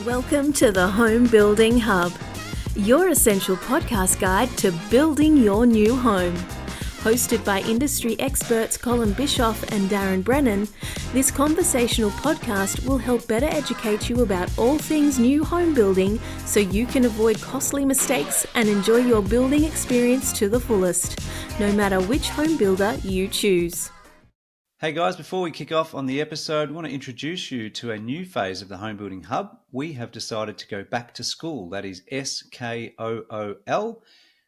Welcome to the Home Building Hub, your essential podcast guide to building your new home. Hosted by industry experts Colin Bischoff and Darren Brennan, this conversational podcast will help better educate you about all things new home building so you can avoid costly mistakes and enjoy your building experience to the fullest, no matter which home builder you choose. Hey guys, before we kick off on the episode, I want to introduce you to a new phase of the Home Building Hub. We have decided to go back to school, that is SKOOL.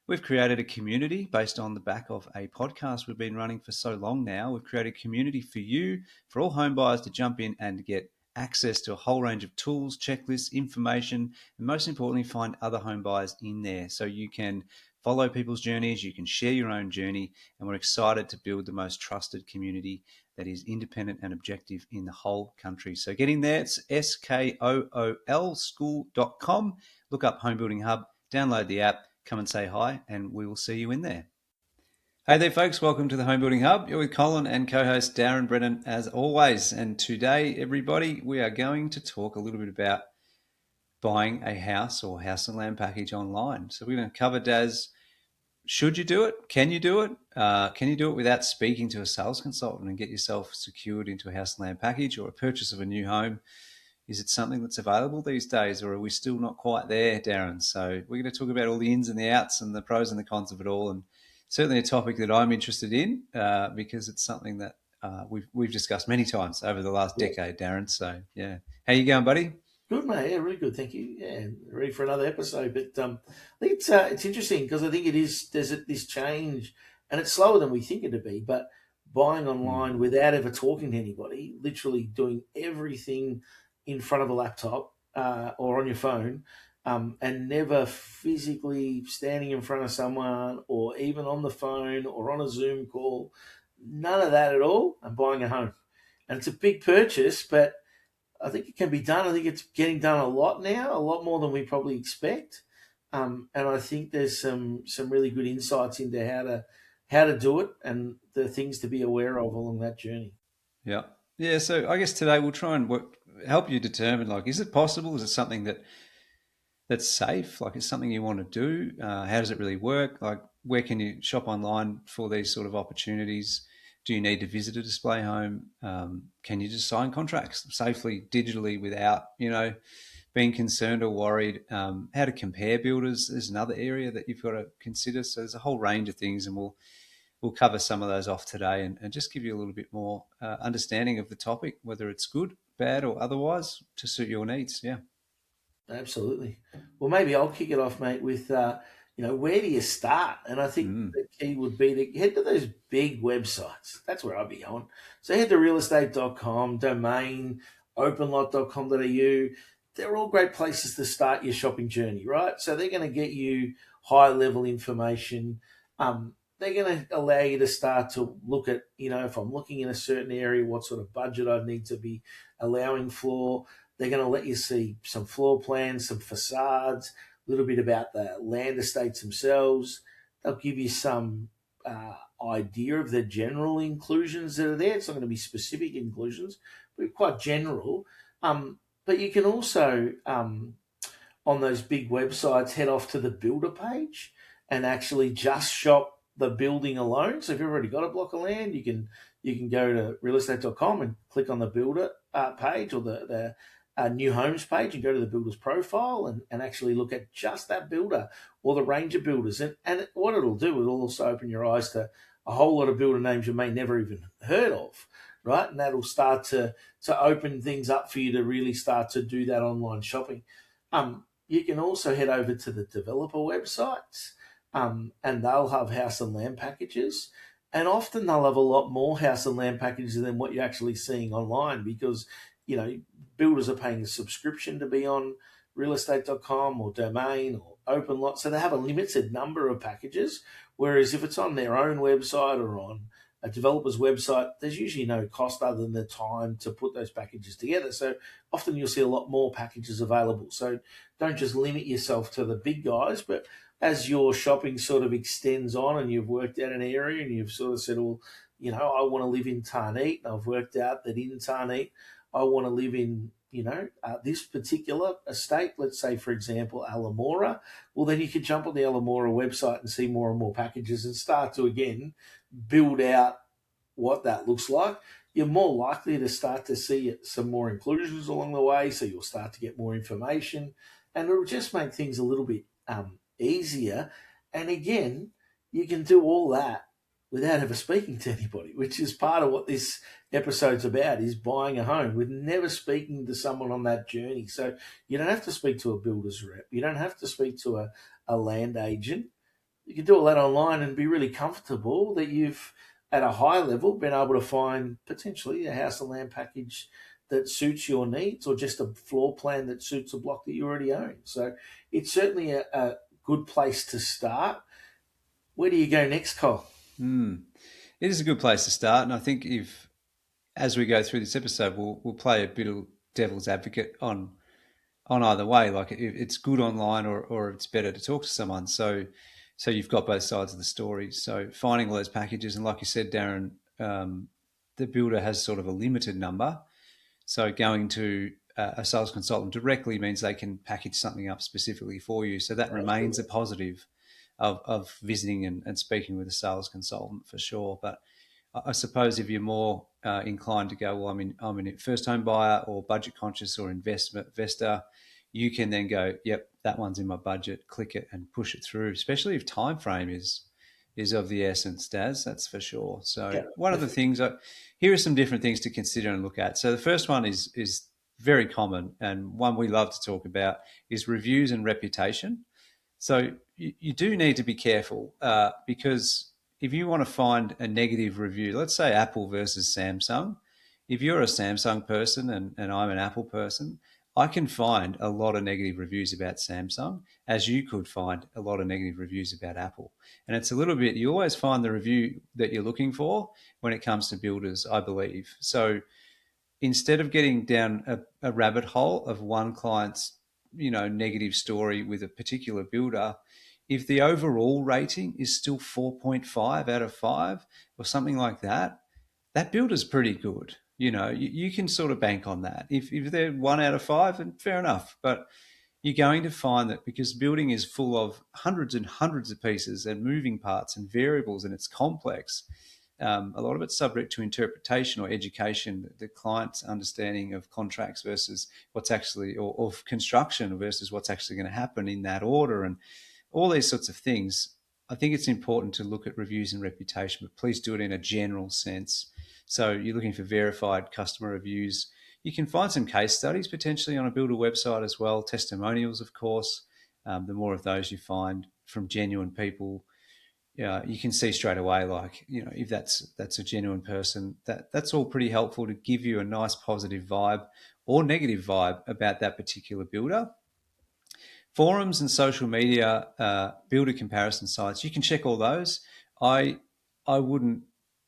We've created a community based on the back of a podcast we've been running for so long now. We've created a community for you, for all home buyers to jump in and get access to a whole range of tools, checklists, information, and most importantly, find other home buyers in there so you can follow people's journeys, you can share your own journey, and we're excited to build the most trusted community that is independent and objective in the whole country. So get in there, it's skoolschool.com. Look up Home Building Hub, download the app, come and say hi, and we will see you in there. Hey there, folks. Welcome to the Home Building Hub. You're with Colin and co-host Darren Brennan as always. And today, everybody, we are going to talk a little bit about buying a house or house and land package online. So we're going to cover, Daz, should you do it? Can you do it? Can you do it without speaking to a sales consultant and get yourself secured into a house and land package or a purchase of a new home? Is it something that's available these days, or are we still not quite there, Darren? So we're going to talk about all the ins and the outs and the pros and the cons of it all, and certainly a topic that I'm interested in because it's something that we've discussed many times over the last decade, Darren. So, yeah. How you going, buddy? Good, mate. Yeah, really good. Thank you. Yeah, ready for another episode. But I think it's interesting because I think there's this change, and it's slower than we think it to be. But buying online without ever talking to anybody, literally doing everything in front of a laptop or on your phone, and never physically standing in front of someone or even on the phone or on a Zoom call, none of that at all, and buying a home. And it's a big purchase, but I think it can be done. I think it's getting done a lot now, a lot more than we probably expect. And I think there's some really good insights into how to do it and the things to be aware of along that journey. Yeah. So I guess today we'll try and help you determine, like, is it possible? Is it something that's safe? Like, is something you want to do? How does it really work? Like, where can you shop online for these sort of opportunities? Do you need to visit a display home? Can you just sign contracts safely digitally without, being concerned or worried? How to compare builders is another area that you've got to consider. So there's a whole range of things, and we'll cover some of those off today and just give you a little bit more understanding of the topic, whether it's good, bad, or otherwise, to suit your needs. Yeah. Absolutely. Well, maybe I'll kick it off, mate, with where do you start? And I think the key would be to head to those big websites. That's where I'd be going. So head to realestate.com, Domain, openlot.com.au. They're all great places to start your shopping journey, right? So they're going to get you high-level information. They're going to allow you to start to look at, if I'm looking in a certain area, what sort of budget I need to be allowing for. They're going to let you see some floor plans, some facades, a little bit about the land estates themselves. They'll give you some idea of the general inclusions that are there. It's not going to be specific inclusions, but quite general. But you can also, on those big websites, head off to the builder page and actually just shop the building alone. So if you've already got a block of land, you can go to realestate.com and click on the builder page or the new homes page and go to the builder's profile and actually look at just that builder or the range of builders. And what it'll do, it'll also open your eyes to a whole lot of builder names you may never even heard of, right? And that'll start to open things up for you to really start to do that online shopping. You can also head over to the developer websites, and they'll have house and land packages. And often they'll have a lot more house and land packages than what you're actually seeing online because, builders are paying a subscription to be on realestate.com or Domain or OpenLot. So they have a limited number of packages. Whereas if it's on their own website or on a developer's website, there's usually no cost other than the time to put those packages together. So often you'll see a lot more packages available. So don't just limit yourself to the big guys, but as your shopping sort of extends on and you've worked out an area and you've sort of said, well, I want to live in Tarneet, and I've worked out that in Tarneet, I want to live in, this particular estate, let's say, for example, Alamora, well, then you could jump on the Alamora website and see more and more packages and start to, again, build out what that looks like. You're more likely to start to see some more inclusions along the way, so you'll start to get more information, and it'll just make things a little bit easier. And again, you can do all that without ever speaking to anybody, which is part of what this episode's about, is buying a home with never speaking to someone on that journey. So you don't have to speak to a builder's rep. You don't have to speak to a land agent. You can do all that online and be really comfortable that you've, at a high level, been able to find potentially a house and land package that suits your needs, or just a floor plan that suits a block that you already own. So it's certainly a good place to start. Where do you go next, Cole? It is a good place to start, and I think if, as we go through this episode, we'll play a bit of devil's advocate on either way. Like, it's good online, or it's better to talk to someone. So you've got both sides of the story. So finding all those packages, and like you said, Darren, the builder has sort of a limited number. So going to a sales consultant directly means they can package something up specifically for you. So that remains a positive of visiting and speaking with a sales consultant, for sure. But I suppose if you're more inclined to go, well, I'm a first home buyer, or budget conscious, or investor, you can then go, yep, that one's in my budget, click it and push it through, especially if time frame is of the essence, Daz, that's for sure. So one of the things, here are some different things to consider and look at. So the first one is very common, and one we love to talk about, is reviews and reputation. So you do need to be careful, because if you want to find a negative review, let's say Apple versus Samsung, if you're a Samsung person and I'm an Apple person, I can find a lot of negative reviews about Samsung, as you could find a lot of negative reviews about Apple. And it's a little bit, you always find the review that you're looking for when it comes to builders, I believe. So instead of getting down a rabbit hole of one client's, negative story with a particular builder, if the overall rating is still 4.5 out of 5 or something like that, that builder's pretty good. You can sort of bank on that. If they're 1 out of 5, then fair enough. But you're going to find that, because building is full of hundreds and hundreds of pieces and moving parts and variables, and it's complex, a lot of it's subject to interpretation or education, the client's understanding of contracts versus what's actually, or of construction versus what's actually going to happen in that order, and all these sorts of things. I think it's important to look at reviews and reputation, but please do it in a general sense. So you're looking for verified customer reviews. You can find some case studies potentially on a builder website as well, testimonials, of course. The more of those you find from genuine people, you can see straight away, like, if that's a genuine person, that's all pretty helpful to give you a nice positive vibe or negative vibe about that particular builder. Forums and social media, builder comparison sites, you can check all those. I wouldn't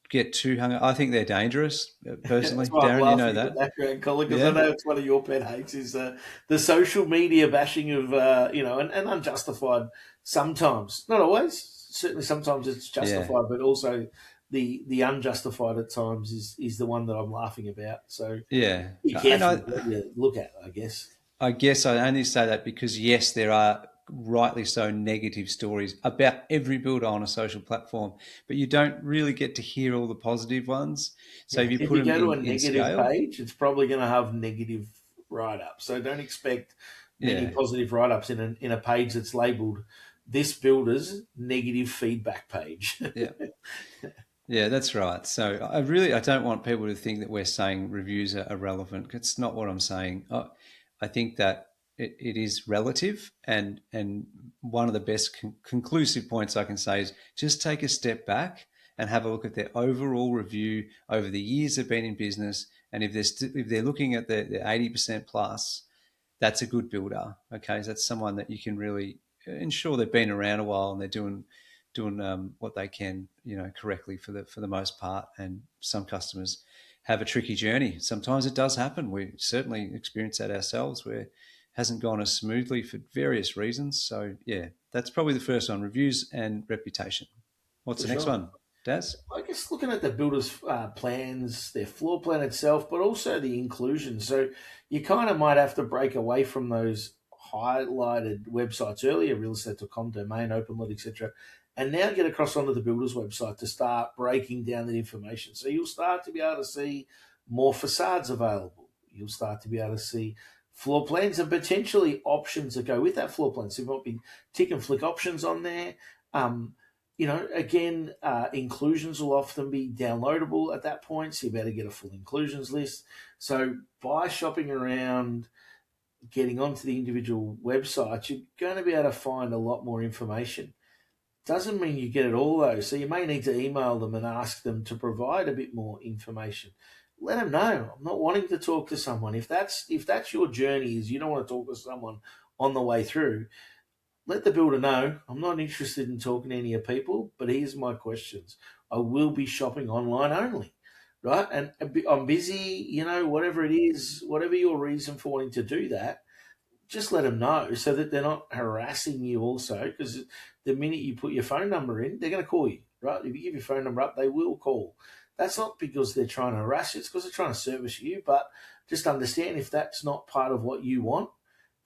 get too hung up. I think they're dangerous, personally. Darren, you know that. Background, Colin, because I know it's one of your pet hates, is the social media bashing of, and unjustified sometimes. Not always. Certainly sometimes it's justified, but also the unjustified at times is the one that I'm laughing about. So be careful what you look at, I guess. I guess I only say that because, yes, there are rightly so negative stories about every builder on a social platform, but you don't really get to hear all the positive ones. So if you put them go to a in negative scale, page, it's probably going to have negative write-ups. So don't expect many positive write-ups in a page that's labelled "This Builder's Negative Feedback Page." Yeah, that's right. So I don't want people to think that we're saying reviews are irrelevant. It's not what I'm saying. I think that it is relative, and one of the best conclusive points I can say is just take a step back and have a look at their overall review over the years they've been in business, and if they're looking at the 80% plus, that's a good builder. Okay, so that's someone that you can really ensure they've been around a while and they're doing what they can, correctly for the most part. And some customers have a tricky journey. Sometimes it does happen. We certainly experience that ourselves, where it hasn't gone as smoothly for various reasons. So yeah, that's probably the first one: reviews and reputation. What's the next one? Daz? I guess looking at the builder's plans, their floor plan itself, but also the inclusion. So you kind of might have to break away from those highlighted websites earlier, realestate.com, domain, openlet, etc., and now get across onto the builder's website to start breaking down that information. So you'll start to be able to see more facades available. You'll start to be able to see floor plans and potentially options that go with that floor plan. So you might be tick and flick options on there. Um, again, inclusions will often be downloadable at that point, so you better get a full inclusions list. So by shopping around, getting onto the individual websites, you're going to be able to find a lot more information. Doesn't mean you get it all though, so you may need to email them and ask them to provide a bit more information. Let them know. I'm not wanting to talk to someone. If that's your journey, is you don't want to talk to someone on the way through, let the builder know I'm not interested in talking to any of people, but here's my questions. I will be shopping online only, right? And I'm busy, whatever it is, whatever your reason for wanting to do that, just let them know so that they're not harassing you also, because the minute you put your phone number in, they're going to call you, right? If you give your phone number up, they will call. That's not because they're trying to harass you, it's because they're trying to service you, but just understand if that's not part of what you want,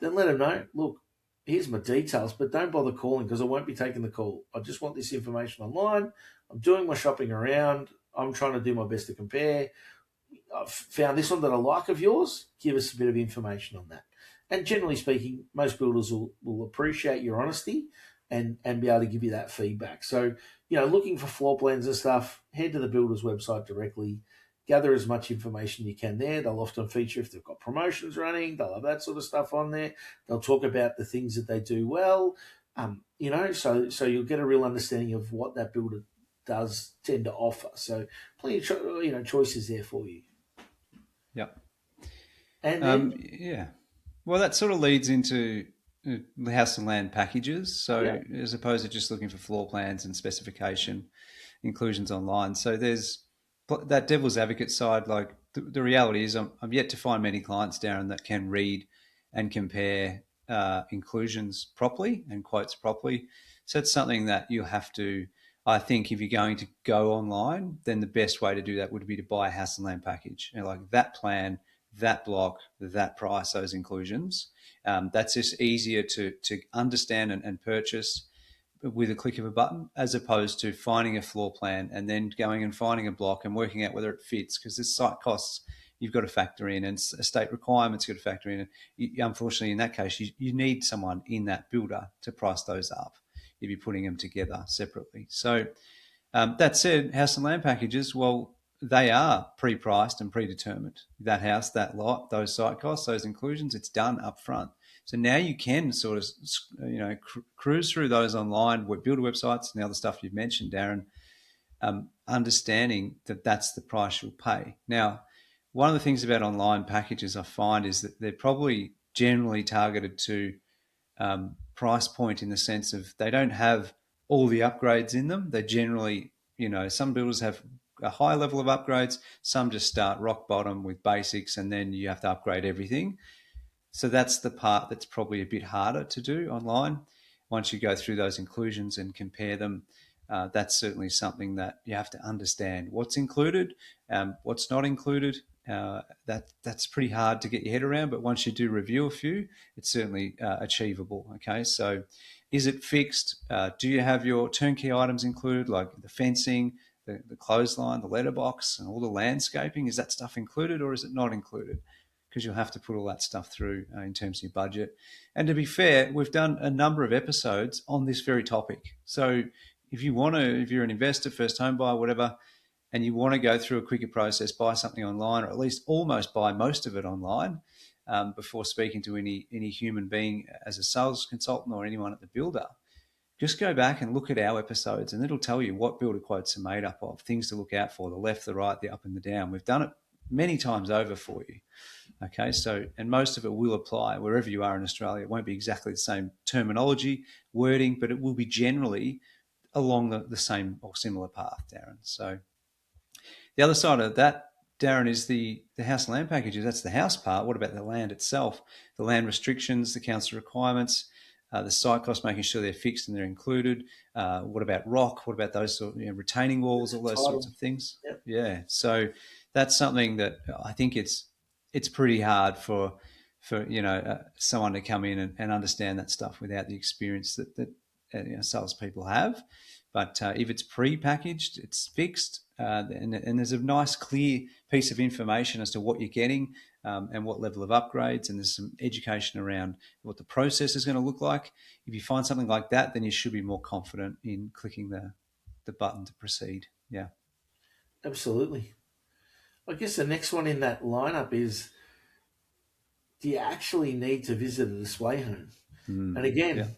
then let them know, look, here's my details, but don't bother calling because I won't be taking the call. I just want this information online. I'm doing my shopping around. I'm trying to do my best to compare. I've found this one that I like of yours. Give us a bit of information on that. And generally speaking, most builders will appreciate your honesty and be able to give you that feedback. So, looking for floor plans and stuff, head to the builder's website directly. Gather as much information you can there. They'll often feature if they've got promotions running. They'll have that sort of stuff on there. They'll talk about the things that they do well. So you'll get a real understanding of what that builder does tend to offer. So plenty of choices there for you. Yep. And then, yeah. Well, that sort of leads into the house and land packages. So as opposed to just looking for floor plans and specification inclusions online. So there's that devil's advocate side. Like the reality is I'm yet to find many clients, Darren, that can read and compare inclusions properly and quotes properly. So it's something that you'll have to, I think, if you're going to go online, then the best way to do that would be to buy a house and land package. Like that plan, that block, that price, those inclusions. That's just easier to understand and purchase with a click of a button, as opposed to finding a floor plan and then going and finding a block and working out whether it fits, because there's site costs you've got to factor in and estate requirements you've got to factor in. And unfortunately, in that case, you need someone in that builder to price those up if you're putting them together separately. So that said, house and land packages, well, they are pre-priced and predetermined. That house, that lot, those site costs, those inclusions, it's done up front. So now you can sort of, cruise through those online builder websites and the other stuff you've mentioned, Darren, understanding that that's the price you'll pay. Now, one of the things about online packages I find is that they're probably generally targeted to price point in the sense of they don't have all the upgrades in them. They generally, some builders have a high level of upgrades. Some just start rock bottom with basics and then you have to upgrade everything. So that's the part that's probably a bit harder to do online. Once you go through those inclusions and compare them, that's certainly something that you have to understand what's included, what's not included. That's pretty hard to get your head around, but once you do review a few, it's certainly achievable. Okay, so is it fixed? Do you have your turnkey items included, like the fencing, the clothesline, the letterbox, and all the landscaping? Is that stuff included or is it not included? Because you'll have to put all that stuff through in terms of your budget. And to be fair, we've done a number of episodes on this very topic. So if you're an investor, first home buyer, whatever, and you want to go through a quicker process, buy something online, or at least almost buy most of it online before speaking to any human being as a sales consultant or anyone at the builder, just go back and look at our episodes and it'll tell you what builder quotes are made up of, things to look out for, the left, the right, the up and the down. We've done it many times over for you. Okay, so, and most of it will apply wherever you are in Australia. It won't be exactly the same terminology, wording, but it will be generally along the same or similar path, Darren. So the other side of that, Darren, is the house and land packages. That's the house part. What about the land itself? The land restrictions, the council requirements. the site costs, making sure they're fixed and they're included. What about rock? What about those sort of, retaining walls, all those sorts of things? Yep. Yeah. So that's something that I think it's pretty hard for someone to come in and understand that stuff without the experience that salespeople have. But if it's pre-packaged, it's fixed, and there's a nice, clear piece of information as to what you're getting and what level of upgrades, and there's some education around what the process is going to look like. If you find something like that, then you should be more confident in clicking the button to proceed. Yeah. Absolutely. I guess the next one in that lineup is, do you actually need to visit a display home? And again,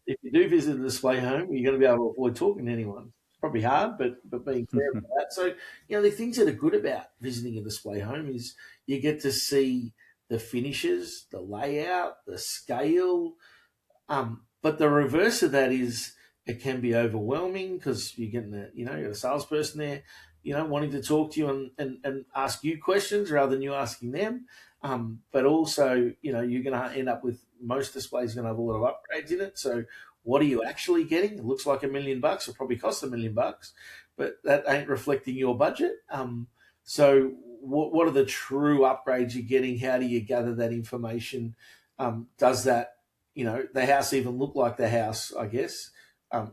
if you do visit a display home, you're going to be able to avoid talking to anyone. It's probably hard, but being fair about that. So, the things that are good about visiting a display home is you get to see the finishes, the layout, the scale. But the reverse of that is it can be overwhelming because you're getting you got a salesperson there, wanting to talk to you and ask you questions rather than you asking them. But also, you're going to end up with most displays going to have a lot of upgrades in it. So what are you actually getting? It looks like $1 million. It'll probably cost $1 million, but that ain't reflecting your budget. So what are the true upgrades you're getting? How do you gather that information? Does that, the house even look like the house, I guess?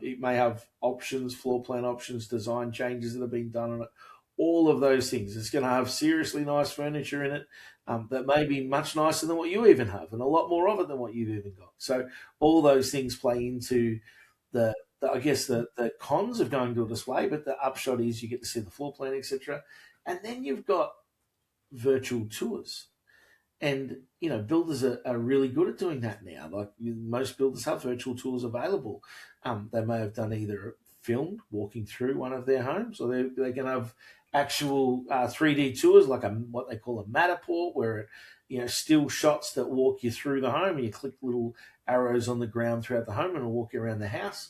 It may have options, floor plan options, design changes that have been done on it, all of those things. It's going to have seriously nice furniture in it that may be much nicer than what you even have, and a lot more of it than what you've even got. So all those things play into the cons of going to a display, but the upshot is you get to see the floor plan, etc. And then you've got virtual tours. And, builders are really good at doing that now. Like most builders have virtual tours available. They may have done either filmed walking through one of their homes, or they can have actual 3D tours, like what they call a Matterport, where still shots that walk you through the home, and you click little arrows on the ground throughout the home and it'll walk you around the house.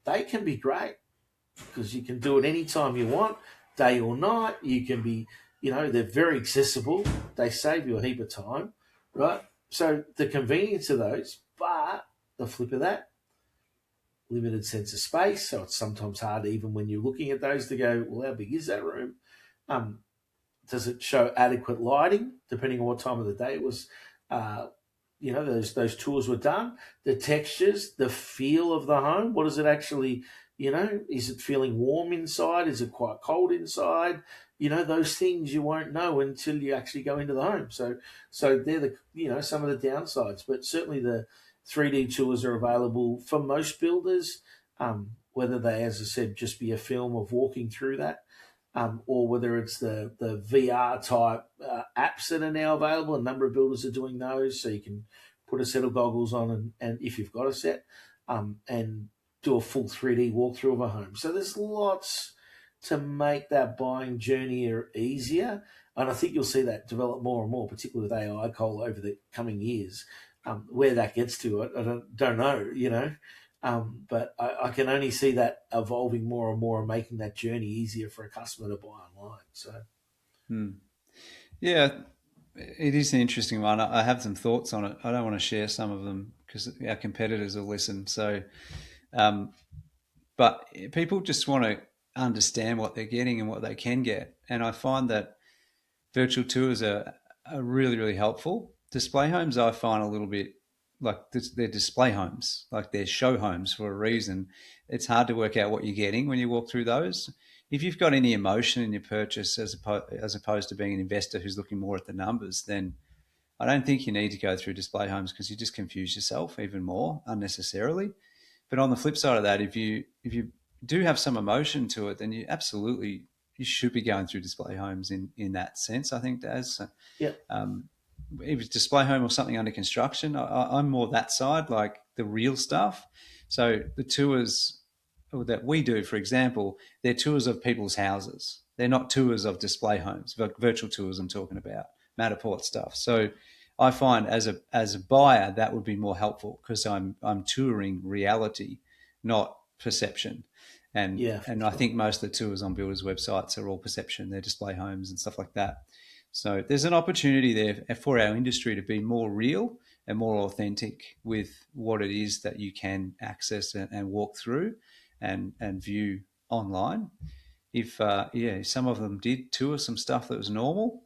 They can be great because you can do it anytime you want, day or night. You can be, they're very accessible. They save you a heap of time, right? So the convenience of those, but the flip of that, limited sense of space. So it's sometimes hard, even when you're looking at those, to go, well, how big is that room? Does it show adequate lighting, depending on what time of the day it was? Those tours were done. The textures, the feel of the home. What does it actually? Is it feeling warm inside? Is it quite cold inside? Those things you won't know until you actually go into the home. So they're some of the downsides, but certainly the 3D tours are available for most builders, whether they, as I said, just be a film of walking through that, or whether it's the VR type apps that are now available. A number of builders are doing those, so you can put a set of goggles on and if you've got a set, and do a full 3D walkthrough of a home. So there's lots to make that buying journey easier. And I think you'll see that develop more and more, particularly with AI, Cole, over the coming years. Where that gets to, I don't know, but I can only see that evolving more and more and making that journey easier for a customer to buy online. So, yeah, it is an interesting one. I have some thoughts on it. I don't want to share some of them because our competitors will listen. So, but people just want to understand what they're getting and what they can get. And I find that virtual tours are really, really helpful. Display homes, I find a little bit like they're display homes, like they're show homes for a reason. It's hard to work out what you're getting when you walk through those. If you've got any emotion in your purchase as opposed to being an investor who's looking more at the numbers, then I don't think you need to go through display homes because you just confuse yourself even more unnecessarily. But on the flip side of that, if you do have some emotion to it, then you should be going through display homes in that sense. I think, Daz. Yeah. If it's display home or something under construction, I'm more that side, like the real stuff. So the tours that we do, for example, they're tours of people's houses. They're not tours of display homes, virtual tours I'm talking about, Matterport stuff. So I find as a buyer, that would be more helpful because I'm touring reality, not perception. And I think most of the tours on builders' websites are all perception. They're display homes and stuff like that. So there's an opportunity there for our industry to be more real and more authentic with what it is that you can access and walk through and view online. If some of them did tour some stuff that was normal,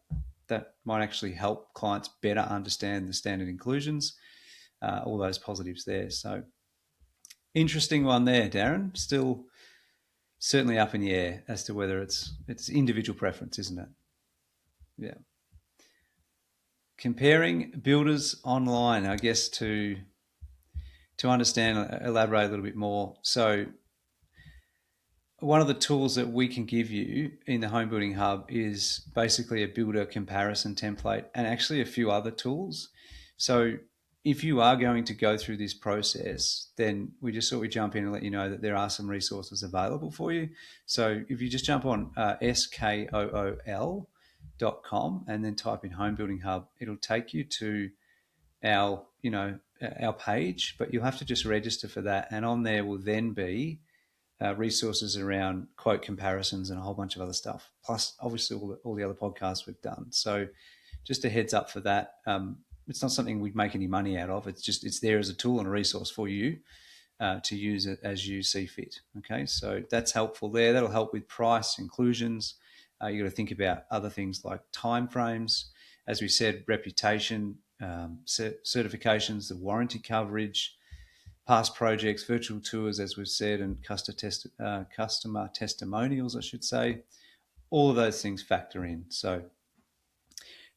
that might actually help clients better understand the standard inclusions, all those positives there. So interesting one there, Darren. Still certainly up in the air as to whether it's individual preference, isn't it? Yeah. Comparing builders online, I guess to understand, elaborate a little bit more. So one of the tools that we can give you in the Home Building Hub is basically a builder comparison template and actually a few other tools. So if you are going to go through this process, then we just sort of jump in and let you know that there are some resources available for you. So if you just jump on skool.com and then type in Home Building Hub, it'll take you to our page, but you'll have to just register for that. And on there will then be resources around quote comparisons and a whole bunch of other stuff, plus obviously all the other podcasts we've done. So just a heads up for that. It's not something we'd make any money out of. It's there as a tool and a resource for you to use it as you see fit. Okay, so that's helpful there. That'll help with price inclusions. You got to think about other things like timeframes, as we said, reputation, certifications, the warranty coverage, past projects, virtual tours, as we've said, and customer testimonials, I should say. All of those things factor in. So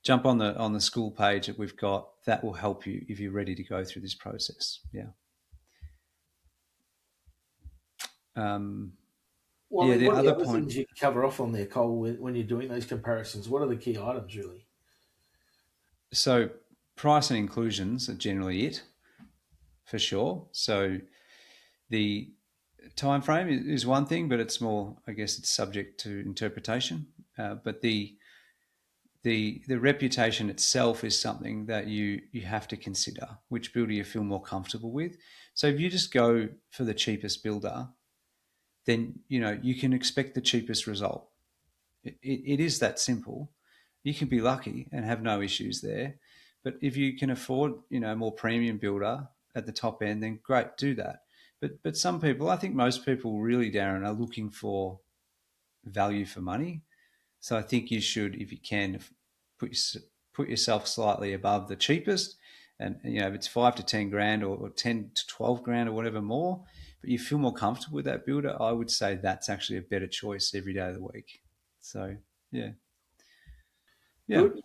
jump on the school page that we've got. That will help you if you're ready to go through this process. Yeah. Well, I mean, the what are the other other point. things you cover off on there, Cole, when you're doing those comparisons? What are the key items, really? So price and inclusions are generally it, for sure. So the time frame is one thing, but it's more, I guess, it's subject to interpretation. But the reputation itself is something that you have to consider. Which builder you feel more comfortable with. So if you just go for the cheapest builder, then you can expect the cheapest result. It is that simple. You can be lucky and have no issues there. But if you can afford, a more premium builder at the top end, then great, do that. But some people, I think most people really, Darren, are looking for value for money. So I think you should, if you can, put yourself slightly above the cheapest. And if it's 5 to 10 grand or 10 to 12 grand or whatever more, but you feel more comfortable with that builder, I would say that's actually a better choice every day of the week. So, yeah. Good.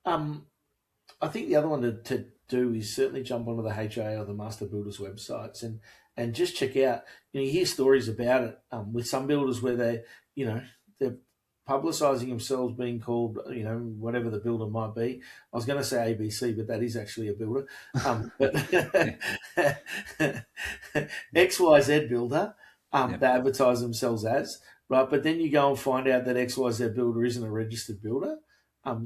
I think the other one to do is certainly jump onto the HA or the Master Builders websites and just check out. You hear stories about it with some builders where they're publicising themselves being called whatever the builder might be. I was going to say ABC, but that is actually a builder. But XYZ builder. They advertise themselves as right, but then you go and find out that XYZ builder isn't a registered builder.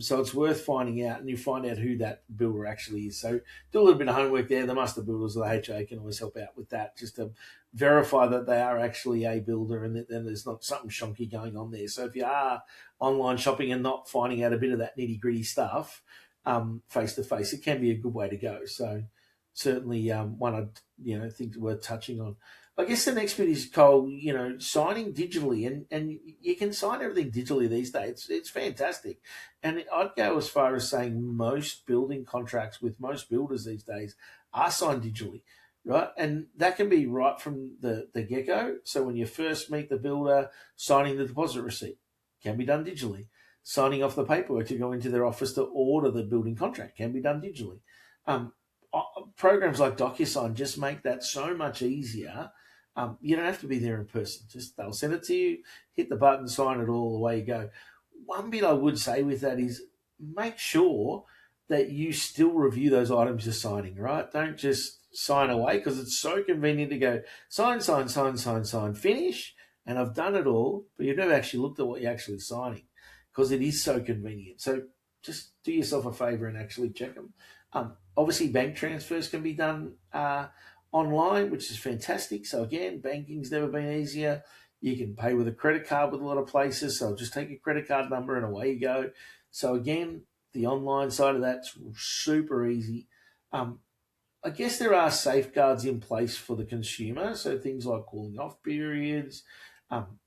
So it's worth finding out, and you find out who that builder actually is. So do a little bit of homework there. The Master Builders or the HA can always help out with that, just to verify that they are actually a builder and that then there's not something shonky going on there. So if you are online shopping and not finding out a bit of that nitty-gritty stuff face-to-face, it can be a good way to go. So certainly one I think worth touching on. I guess the next bit is, Cole, signing digitally, and you can sign everything digitally these days. It's fantastic. And I'd go as far as saying most building contracts with most builders these days are signed digitally, right? And that can be right from the get-go. So when you first meet the builder, signing the deposit receipt can be done digitally. Signing off the paperwork to go into their office to order the building contract can be done digitally. Programs like DocuSign just make that so much easier. You don't have to be there in person. Just they'll send it to you, hit the button, sign it all, away you go. One bit I would say with that is make sure that you still review those items you're signing, right? Don't just sign away, because it's so convenient to go sign, finish, and I've done it all, but you've never actually looked at what you're actually signing, because it is so convenient. So just do yourself a favor and actually check them. Obviously, bank transfers can be done online, which is fantastic. So again, banking's never been easier. You can pay with a credit card with a lot of places. So just take your credit card number and away you go. So again, the online side of that's super easy. I guess there are safeguards in place for the consumer. So things like cooling off periods,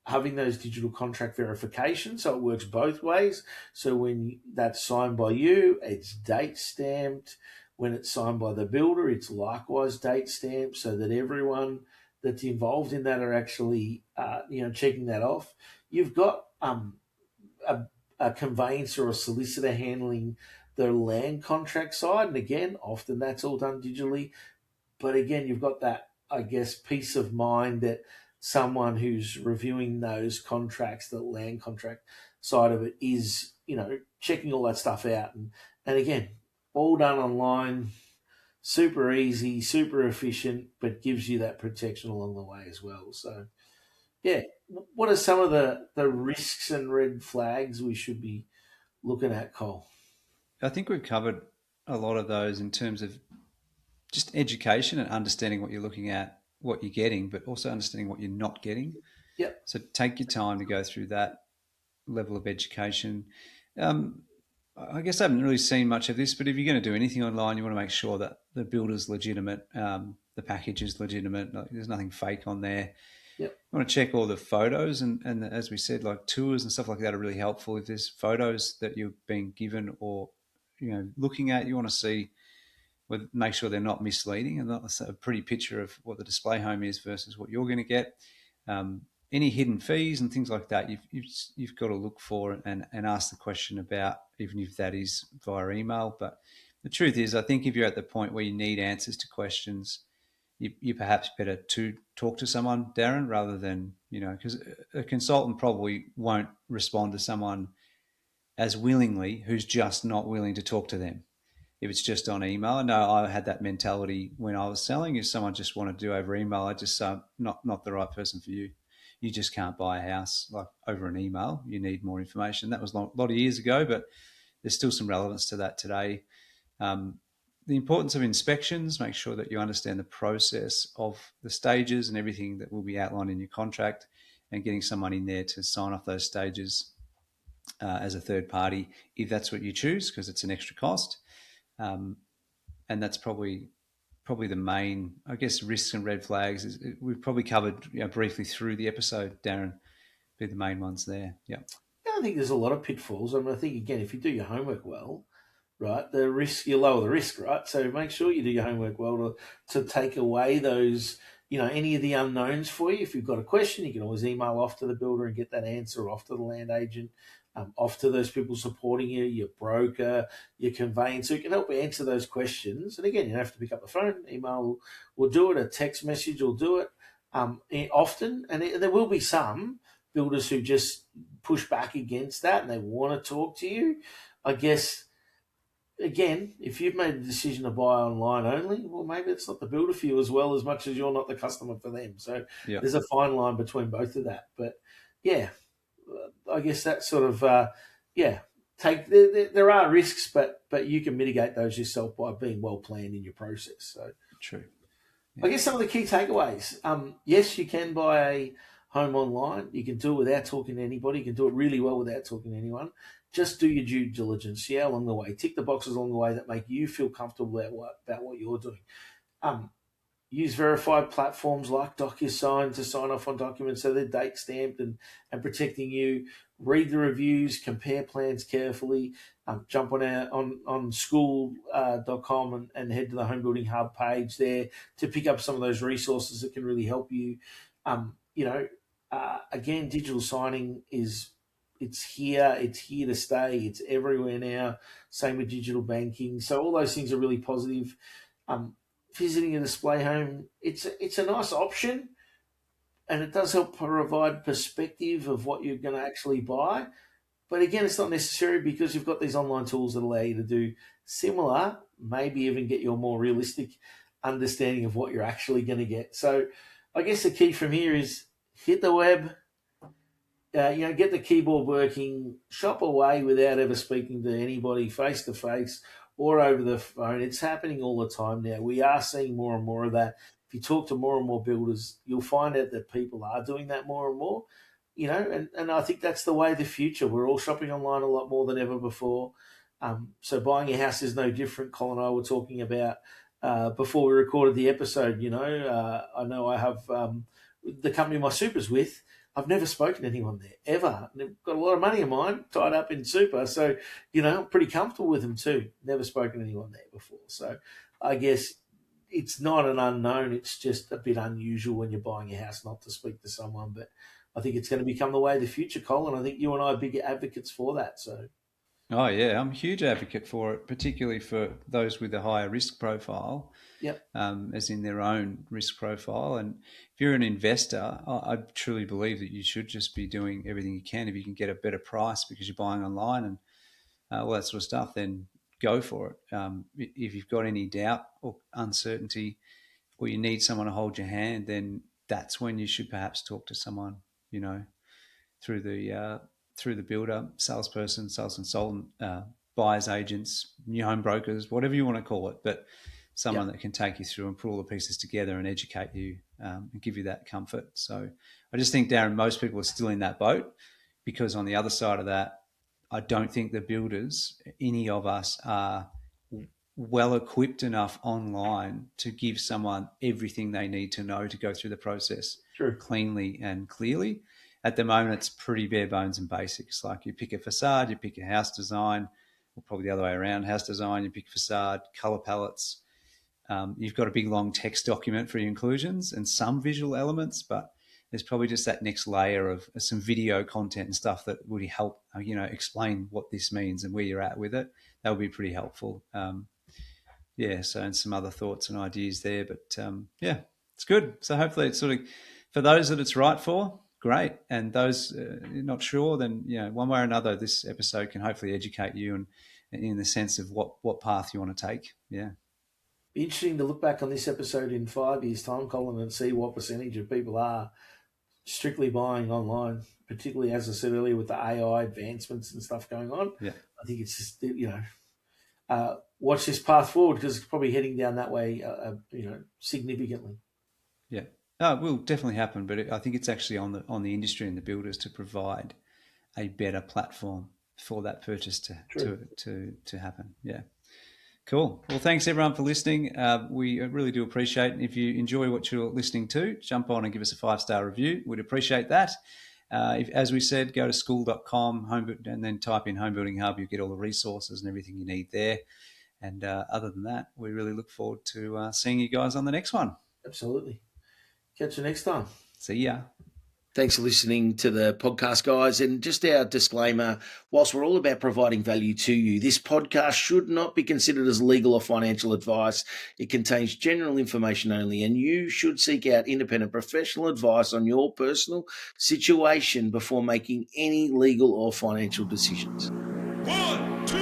having those digital contract verifications. So it works both ways. So when that's signed by you, it's date stamped. When it's signed by the builder, it's likewise date stamped so that everyone that's involved in that are actually, checking that off. You've got a, a conveyancer or solicitor handling the land contract side. And again, often that's all done digitally. But again, you've got that, I guess, peace of mind that someone who's reviewing those contracts, the land contract side of it, is, checking all that stuff out. And again, all done online, super easy, super efficient, but gives you that protection along the way as well. So, yeah, what are some of the risks and red flags we should be looking at, Cole? I think we've covered a lot of those in terms of just education and understanding what you're looking at, what you're getting, but also understanding what you're not getting. Yep. So take your time to go through that level of education. I guess I haven't really seen much of this, but if you're going to do anything online, you want to make sure that the builder's legitimate, the package is legitimate. Like, there's nothing fake on there. Yep. You want to check all the photos, and as we said, like tours and stuff like that are really helpful. If there's photos that you're being given or looking at, you want to see, make sure they're not misleading and not a pretty picture of what the display home is versus what you're going to get. Any hidden fees and things like that, you've got to look for and ask the question about, even if that is via email. But the truth is, I think if you're at the point where you need answers to questions, you perhaps better to talk to someone, Darren, rather than, because a consultant probably won't respond to someone as willingly who's just not willing to talk to them. If it's just on email. I know I had that mentality when I was selling. If someone just wanted to do over email, I just not the right person for you. You just can't buy a house like over an email. You need more information. That was a lot of years ago, but there's still some relevance to that today. The importance of inspections, make sure that you understand the process of the stages and everything that will be outlined in your contract, and getting someone in there to sign off those stages as a third party, if that's what you choose, because it's an extra cost. And that's probably the main, I guess, risks and red flags. We've probably covered briefly through the episode, Darren, be the main ones there. Yeah. Yeah, I think there's a lot of pitfalls. I think, again, if you do your homework well, right, you lower the risk, right? So make sure you do your homework well to take away those, any of the unknowns for you. If you've got a question, you can always email off to the builder and get that answer, off to the land agent, off to those people supporting you, your broker, your conveyancer, who can help answer those questions. And again, you don't have to pick up the phone. Email will do it. A text message will do it often. And there will be some builders who just push back against that and they want to talk to you. I guess, again, if you've made a decision to buy online only, well, maybe it's not the builder for you as well, as much as you're not the customer for them. So There's a fine line between both of that. But yeah, I guess that sort of, there are risks, but you can mitigate those yourself by being well planned in your process. So true. Yeah. I guess some of the key takeaways. Yes, you can buy a home online. You can do it without talking to anybody. You can do it really well without talking to anyone. Just do your due diligence, along the way. Tick the boxes along the way that make you feel comfortable about what you're doing. Use verified platforms like DocuSign to sign off on documents so they're date stamped and protecting you. Read the reviews, compare plans carefully. Jump on school.com and head to the Home Building Hub page there to pick up some of those resources that can really help you. Again, digital signing it's here to stay. It's everywhere now. Same with digital banking. So all those things are really positive. Visiting a display home, it's a nice option, and it does help provide perspective of what you're going to actually buy. But again, it's not necessary because you've got these online tools that allow you to do similar, maybe even get you a more realistic understanding of what you're actually going to get. So I guess the key from here is hit the web, get the keyboard working, shop away without ever speaking to anybody face to face or over the phone. It's happening all the time now. We are seeing more and more of that. If you talk to more and more builders, you'll find out that people are doing that more and more, and I think that's the way of the future. We're all shopping online a lot more than ever before. So buying a house is no different. Colin and I were talking about before we recorded the episode. I know I have the company my super's with. I've never spoken to anyone there, ever. They've got a lot of money of mine tied up in super. So, I'm pretty comfortable with them too. Never spoken to anyone there before. So I guess it's not an unknown. It's just a bit unusual when you're buying a house not to speak to someone. But I think it's going to become the way of the future, Colin. I think you and I are big advocates for that. So. Oh, yeah, I'm a huge advocate for it, particularly for those with a higher risk profile, Yep. As in their own risk profile. And if you're an investor, I truly believe that you should just be doing everything you can. If you can get a better price because you're buying online and all that sort of stuff, then go for it. If you've got any doubt or uncertainty or you need someone to hold your hand, then that's when you should perhaps talk to someone, through the builder, salesperson, sales consultant, buyer's agents, new home brokers, whatever you want to call it, but someone that can take you through and put all the pieces together and educate you and give you that comfort. So I just think, Darren, most people are still in that boat because on the other side of that, I don't think the builders, any of us, are well equipped enough online to give someone everything they need to know to go through the process cleanly and clearly. At the moment, it's pretty bare bones and basics. Like you pick a facade, you pick a house design, or probably the other way around, house design, you pick facade, color palettes. You've got a big long text document for your inclusions and some visual elements, but there's probably just that next layer of some video content and stuff that would help, explain what this means and where you're at with it. That would be pretty helpful. And some other thoughts and ideas there, but it's good. So hopefully it's sort of, for those that it's right for, great. And those not sure, then, one way or another, this episode can hopefully educate you and in the sense of what path you want to take. Yeah. Be interesting to look back on this episode in 5 years' time, Colin, and see what percentage of people are strictly buying online, particularly, as I said earlier, with the AI advancements and stuff going on. Yeah. I think it's just, watch this path forward because it's probably heading down that way, significantly. Yeah. No, it will definitely happen, but I think it's actually on the industry and the builders to provide a better platform for that purchase to happen. Yeah. Cool. Well, thanks everyone for listening. We really do appreciate it. If you enjoy what you're listening to, jump on and give us a 5-star review. We'd appreciate that. As we said, go to school.com and then type in Home Building Hub. You'll get all the resources and everything you need there. And other than that, we really look forward to seeing you guys on the next one. Absolutely. Catch you next time. See ya. Thanks for listening to the podcast, guys. And just our disclaimer, whilst we're all about providing value to you, this podcast should not be considered as legal or financial advice. It contains general information only, and you should seek out independent professional advice on your personal situation before making any legal or financial decisions. 1, 2,